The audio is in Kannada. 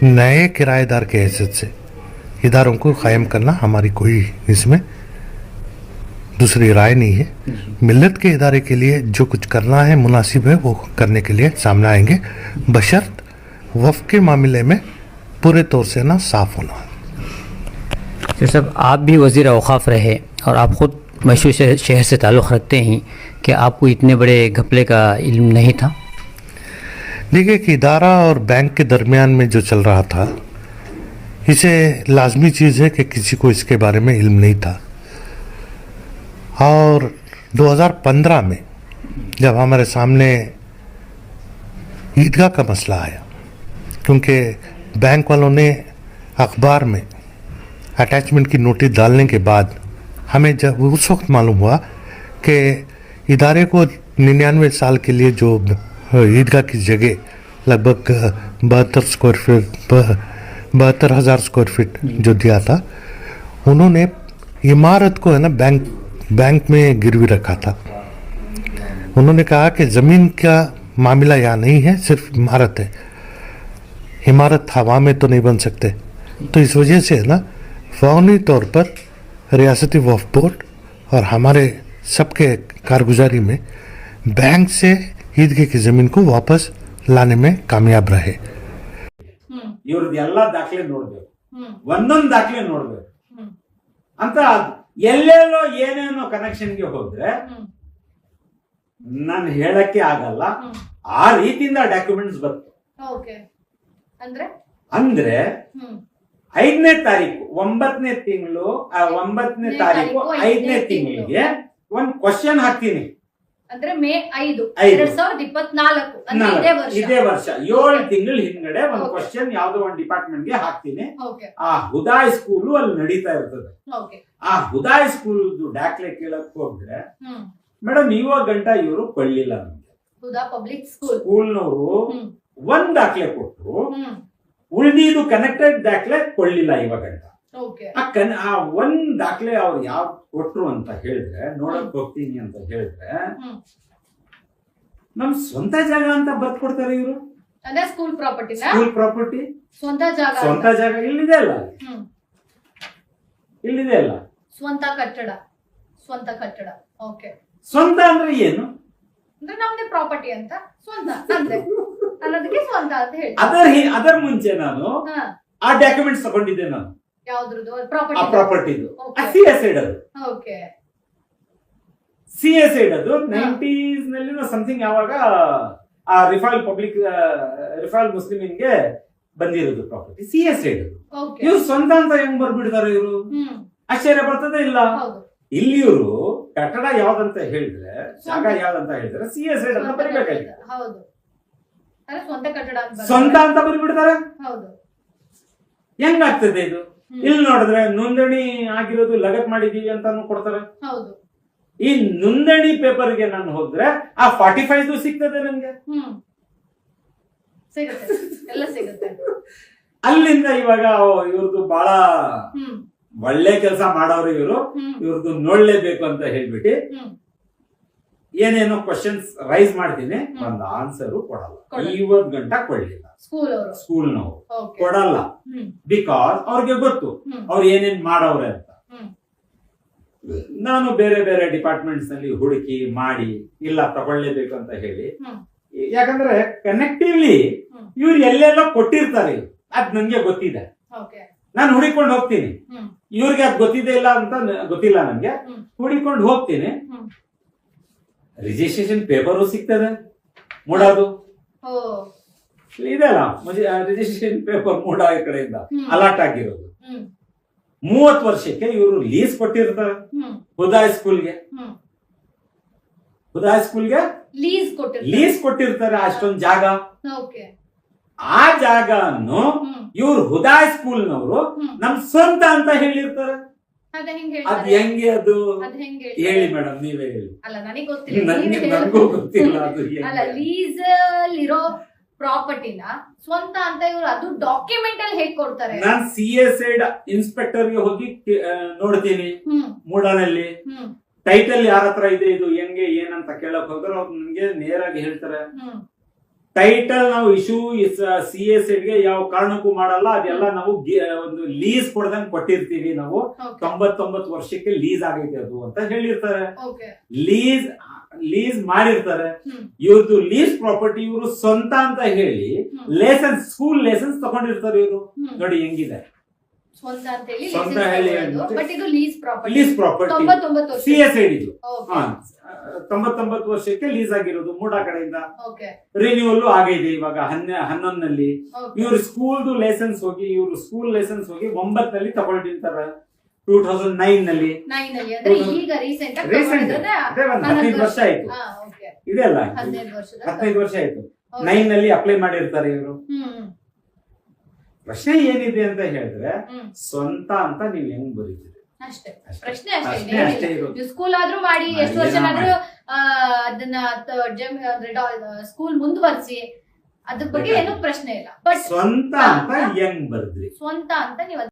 नए किराएदार के हैसियत से इदारों को कायम करना हमारी कोई इसमें दूसरी राय नहीं है। मिल्लत के इदारे के लिए जो कुछ करना है मुनासिब है वो करने के लिए सामने आएंगे, बशर्त वफ़ के मामले में पूरे तौर से ना साफ होना। सर साहब, आप भी वज़ीर औक़ाफ़ रहे और आप ख़ुद मशहूर शहर से ताल्लुक़ रखते हैं कि आपको इतने बड़े घपले का इल्म नहीं था? देखिए कि इदारा और बैंक के दरमियान में जो चल रहा था, इसे लाजमी चीज़ है कि किसी को इसके बारे में इल्म नहीं था। और 2015 में जब हमारे सामने ईदगाह का मसला आया, क्योंकि बैंक वालों ने अखबार में अटैचमेंट की नोटिस डालने के बाद हमें जब उस वक्त मालूम हुआ कि इदारे को 99 साल के लिए जो ईदगाह की जगह लगभग 72,000 स्क्वायर फीट जो दिया था, उन्होंने इमारत को है ना बैंक में गिरवी रखा था। उन्होंने कहा कि ज़मीन का मामला यहाँ नहीं है, सिर्फ इमारत है। इमारत हवा में तो नहीं बन सकते, तो इस वजह से है ना फ़ौरी तौर पर रियासती वक्फ बोर्ड और हमारे सबके कारगुजारी में बैंक से ईदगाह की ज़मीन को वापस लाने में कामयाब रहे। ಇವ್ರದ್ದೆಲ್ಲ ದಾಖಲೆ ನೋಡ್ಬೇಕು, ಒಂದೊಂದು ದಾಖಲೆ ನೋಡ್ಬೇಕು ಅಂತ ಎಲ್ಲೆಲ್ಲೋ ಏನೇನೋ ಕನೆಕ್ಷನ್ಗೆ ಹೋದ್ರೆ ನಾನು ಹೇಳಕ್ಕೆ ಆಗಲ್ಲ. ಆ ರೀತಿಯಿಂದ ಡಾಕ್ಯುಮೆಂಟ್ಸ್ ಬಂತು. ಅಂದ್ರೆ 5ನೇ ತಾರೀಕು 9ನೇ ತಿಂಗಳು 9ನೇ ತಾರೀಕು 5ನೇ ತಿಂಗಳಿಗೆ ಒಂದು ಕ್ವಶನ್ ಹಾಕ್ತೀನಿ. ಅಂದ್ರೆ ಮೇ 5, 2024 ಇದೇ ವರ್ಷ 7 ತಿಂಗಳ ಹಿಂದ್ಗಡೆ ಒಂದು ಕ್ವಶನ್ ಯಾವ್ದೋ ಒಂದು ಡಿಪಾರ್ಟ್ಮೆಂಟ್ ಗೆ ಹಾಕ್ತೀನಿ. ಆ ಹುದಾಯ್ ಸ್ಕೂಲ್ ಅಲ್ಲಿ ನಡೀತಾ ಇರ್ತದೆ. ಆ ಹುದಾಯ್ ಸ್ಕೂಲ್ ದಾಖಲೆ ಕೇಳಕ್ ಹೋದ್ರೆ ಮೇಡಮ್ ಇವಾಗ ಗಂಟ ಇವರು ಕೊಳ್ಳಿಲ್ಲ. ನಮ್ಗೆ ಹುದಾ ಪಬ್ಲಿಕ್ ಸ್ಕೂಲ್ನವರು ಒಂದ್ ದಾಖಲೆ ಕೊಟ್ಟರು, ಉಳಿದಿದ್ದು ಕನೆಕ್ಟೆಡ್ ದಾಖಲೆ ಕೊಳ್ಳಿಲ್ಲ ಇವಾಗ ಗಂಟ. ಆ ಒಂದ್ ದಾಖಲೆ ಅವ್ರು ಯಾವ ಕೊಟ್ರು ಅಂತ ಹೇಳಿದ್ರೆ ನೋಡಕ್ ಹೋಗ್ತೀನಿ ಅಂತ ಹೇಳಿದ್ರೆ ನಮ್ ಸ್ವಂತ ಜಾಗ ಅಂತ ಬರ್ತ್ ಕೊಡ್ತಾರೆ ಇವರು. ಸ್ಕೂಲ್ ಪ್ರಾಪರ್ಟಿ ಸ್ವಂತ ಜಾಗ ಇಲ್ಲಿದೆ ಅಲ್ಲ, ಇಲ್ಲಿದೆ ಅಲ್ಲ ಸ್ವಂತ ಕಟ್ಟಡ. ಸ್ವಂತ ಅಂದ್ರೆ ಏನು? ಅಂದ್ರೆ ನಮ್ದೇ ಪ್ರಾಪರ್ಟಿ ಅಂತ ಸ್ವಂತ ಅಂದ್ರೆ ಅನ್ನೋದಕ್ಕೆ ಸ್ವಂತ ಅಂತ ಹೇಳಿ. ಅದರ ಮುಂಚೆ ನಾನು ಆ ಡಾಕ್ಯುಮೆಂಟ್ಸ್ ತಗೊಂಡಿದ್ದೆ. ನಾನು ಯಾವ್ದ್ರದ್ದು ಪ್ರಾಪರ್ಟಿದು ಸಿಎಸ್ಐಡ್ ಅದು. ಸಿಎಸ್ಐಡ್ ಅದು 90s ನಲ್ಲಿ ಸಮಥಿಂಗ್ ಯಾವಾಗ ಆ ರಿಫಾಲ್ ಮುಸ್ಲಿಮಿನ್ಗೆ ಬಂದಿರೋದು ಪ್ರಾಪರ್ಟಿ ಸಿಎಸ್ಐಡ್. ಇವ್ರು ಸ್ವಂತ ಅಂತ ಹೆಂಗ್ ಬರ್ಬಿಡ್ತಾರೆ ಇವರು? ಆಶ್ಚರ್ಯ ಬರ್ತದೆ ಇಲ್ಲ? ಇಲ್ಲಿ ಇವರು ಕಟ್ಟಡ ಯಾವ್ದಂತ ಹೇಳಿದ್ರೆ, ಜಾಗ ಯಾವ್ದಂತ ಹೇಳಿದ್ರೆ ಸಿಎಸ್ಐಡ್ ಅಂತ ಬರಿಬೇಕಾಗಿದೆ. ಸ್ವಂತ ಅಂತ ಬರಿಬಿಡ್ತಾರೆ. ಹೆಂಗಾಗ್ತದೆ ಇದು? ಇಲ್ಲಿ ನೋಡಿದ್ರೆ ನೋಂದಣಿ ಆಗಿರೋದು ಲಗತ್ ಮಾಡಿದೀವಿ ಅಂತ ಕೊಡ್ತಾರೆ. ಈ ನೋಂದಣಿ ಪೇಪರ್ಗೆ ನಾನು ಹೋದ್ರೆ ಆ 45 ಸಿಗ್ತದೆ ನನ್ಗೆ. ಅಲ್ಲಿಂದ ಇವಾಗ ಇವ್ರದ್ದು ಬಹಳ ಒಳ್ಳೆ ಕೆಲಸ ಮಾಡೋರು ಇವ್ರದ್ದು ನೋಡ್ಲೇಬೇಕು ಅಂತ ಹೇಳ್ಬಿಟ್ಟು ಏನೇನೋ ಕ್ವಶನ್ಸ್ ರೈಸ್ ಮಾಡ್ತೀನಿ, ಒಂದು ಆನ್ಸರ್ ಕೊಡಲ್ಲ. 50 ಗಂಟ ಕೊಡ್ಲಿಲ್ಲ ಸ್ಕೂಲ್ನವರು, ಕೊಡಲ್ಲ. ಬಿಕಾಸ್ ಅವ್ರಿಗೆ ಗೊತ್ತು ಅವ್ರು ಏನೇನ್ ಮಾಡವ್ರೆ ಅಂತ. ನಾನು ಬೇರೆ ಬೇರೆ ಡಿಪಾರ್ಟ್ಮೆಂಟ್ಸ್ ನಲ್ಲಿ ಹುಡುಕಿ ಮಾಡಿ ಇಲ್ಲ ತಗೊಳ್ಳೇಬೇಕು ಅಂತ ಹೇಳಿ, ಯಾಕಂದ್ರೆ ಕನೆಕ್ಟಿವ್ಲಿ ಇವ್ರು ಎಲ್ಲೆಲ್ಲೋ ಕೊಟ್ಟಿರ್ತಾರೆ, ಅದ್ ನನ್ಗೆ ಗೊತ್ತಿದೆ. ನಾನು ಹುಡಿಕೊಂಡು ಹೋಗ್ತೀನಿ. ಇವ್ರಿಗೆ ಅದ್ ಗೊತ್ತಿದೆ ಇಲ್ಲ ಅಂತ ಗೊತ್ತಿಲ್ಲ ನನ್ಗೆ. ಹುಡಿಕೊಂಡು ಹೋಗ್ತೀನಿ. ರಿಜಿಸ್ಟ್ರೇಷನ್ ಪೇಪರು ಸಿಗ್ತದೆ, ಮೂಡೋದು ಇದೆಲ್ಲ ರಿಜಿಸ್ಟ್ರೇಷನ್ ಪೇಪರ್ ಮೂಡ ಕಡೆಯಿಂದ ಅಲಾಟ್ ಆಗಿರೋದು. 30 ವರ್ಷಕ್ಕೆ ಇವರು ಲೀಸ್ ಕೊಟ್ಟಿರ್ತಾರೆ ಹುದಾಯ್ ಸ್ಕೂಲ್ಗೆ ಲೀಸ್ ಕೊಟ್ಟಿರ್ತಾರೆ ಅಷ್ಟೊಂದು ಜಾಗ. ಆ ಜಾಗವನ್ನು ಇವ್ರು ಹುದಾಯ್ ಸ್ಕೂಲ್ನವರು ನಮ್ ಸ್ವಂತ ಅಂತ ಹೇಳಿರ್ತಾರೆ. ಅದ್ ಹೆಂಗೆ ಅದು ಹೇಳಿ ಮೇಡಮ್, ನೀವೇ ಹೇಳಿ. ನನಗೂ ಗೊತ್ತಿಲ್ಲ ಅದು. ಲೀಸ್ ಇರೋ ಪ್ರಾಪರ್ಟಿನ ಸ್ವಂತ ಅಂತ ಇವರು ಅದು ಡಾಕ್ಯುಮೆಂಟ್ ಅಲ್ಲಿ ಹೇಗೆ ಕೊಡ್ತಾರೆ? ನಾನ್ ಸಿಎಸ್ಐಡ್ ಇನ್ಸ್ಪೆಕ್ಟರ್ ಗೆ ಹೋಗಿ ನೋಡ್ತೀನಿ ಮೂಡನಲ್ಲಿ. ಟೈಟಲ್ ಯಾರ ಹತ್ರ ಇದೆ, ಇದು ಹೆಂಗೆ ಏನಂತ ಕೇಳಕ್ ಹೋದ್ರೆ ಅವ್ರು ನನ್ಗೆ ನೇರಾಗಿ ಹೇಳ್ತಾರೆ. ಟೈಟಲ್ ನಾವು ಇಶ್ಯೂ CA ಸೈಡ್ಗೆ ಯಾವ ಕಾರಣಕ್ಕೂ ಮಾಡಲ್ಲ. ಅದೆಲ್ಲ ನಾವು ಒಂದು ಲೀಸ್ ಕೊಡ್ದಂಗ್ ಕೊಟ್ಟಿರ್ತೀವಿ ನಾವು. 99 ವರ್ಷಕ್ಕೆ ಲೀಸ್ ಆಗೈತೆ ಅದು ಅಂತ ಹೇಳಿರ್ತಾರೆ. ಲೀಸ್ ಮಾಡಿರ್ತಾರೆ. ಇವ್ರದ್ದು ಲೀಸ್ ಪ್ರಾಪರ್ಟಿ ಇವರು ಸ್ವಂತ ಅಂತ ಹೇಳಿ ಲೈಸೆನ್ಸ್, ಸ್ಕೂಲ್ ಲೈಸೆನ್ಸ್ ತಗೊಂಡಿರ್ತಾರೆ ಇವರು. ನೋಡಿ ಹೆಂಗಿದೆ, ಸ್ವಂತ ಅಂತ ಹೇಳಿ ಸ್ವಂತ ಹೇಳಿ ಬಟ್ ಇದು ಲೀಸ್ ಪ್ರಾಪರ್ಟಿ. ಲೀಸ್ ಪ್ರಾಪರ್ಟಿ 99 ವರ್ಷ CA ಸೈಡ್ ಇದು. 99 ವರ್ಷಕ್ಕೆ ಲೀಸ್ ಆಗಿರೋದು ಮೂಡಾ ಕಡೆಯಿಂದ. ರಿನ್ಯೂವಲ್ ಆಗೈತೆ ಇವಾಗ 11ನಲ್ಲಿ. ಇವ್ರ ಸ್ಕೂಲ್ದು ಲೈಸೆನ್ಸ್ ಹೋಗಿ 9ನಲ್ಲಿ ತಗೊಂಡಿರ್ತಾರೆ 2009ನಲ್ಲಿ. ಅಂದ್ರೆ ಈಗ ರೀಸೆಂಟ್ ಆಗಿ 15 ವರ್ಷ ಆಯ್ತು. ಇದೆಲ್ಲ 15 ವರ್ಷ ಆಯ್ತು. 9ನಲ್ಲಿ ಅಪ್ಲೈ ಮಾಡಿರ್ತಾರೆ ಇವರು. ಪ್ರಶ್ನೆ ಏನಿದೆ ಅಂತ ಹೇಳಿದ್ರೆ, ಸ್ವಂತ ಅಂತ ನೀವ್ ಹೆಂಗ್ ಬರೀತೀರಿ ಅಷ್ಟೇ ಪ್ರಶ್ನೆ. ಅಷ್ಟೇ ಇರೋದು. ಸ್ಕೂಲ್ ಆದ್ರೂ ಮಾಡಿ ಎಷ್ಟು ವರ್ಷನಾದ್ರೂ ಅದನ್ನ ಸ್ಕೂಲ್ ಮುಂದುವರಿಸಿ, ಅದ್ರ ಬಗ್ಗೆ ಏನೂ ಪ್ರಶ್ನೆ ಇಲ್ಲ. ಬಟ್ ಸ್ವಂತ ಅಂತ ಹೆಂಗ್ ಬರೆದ್ರಿ? ಸ್ವಂತ ಅಂತ ನೀವು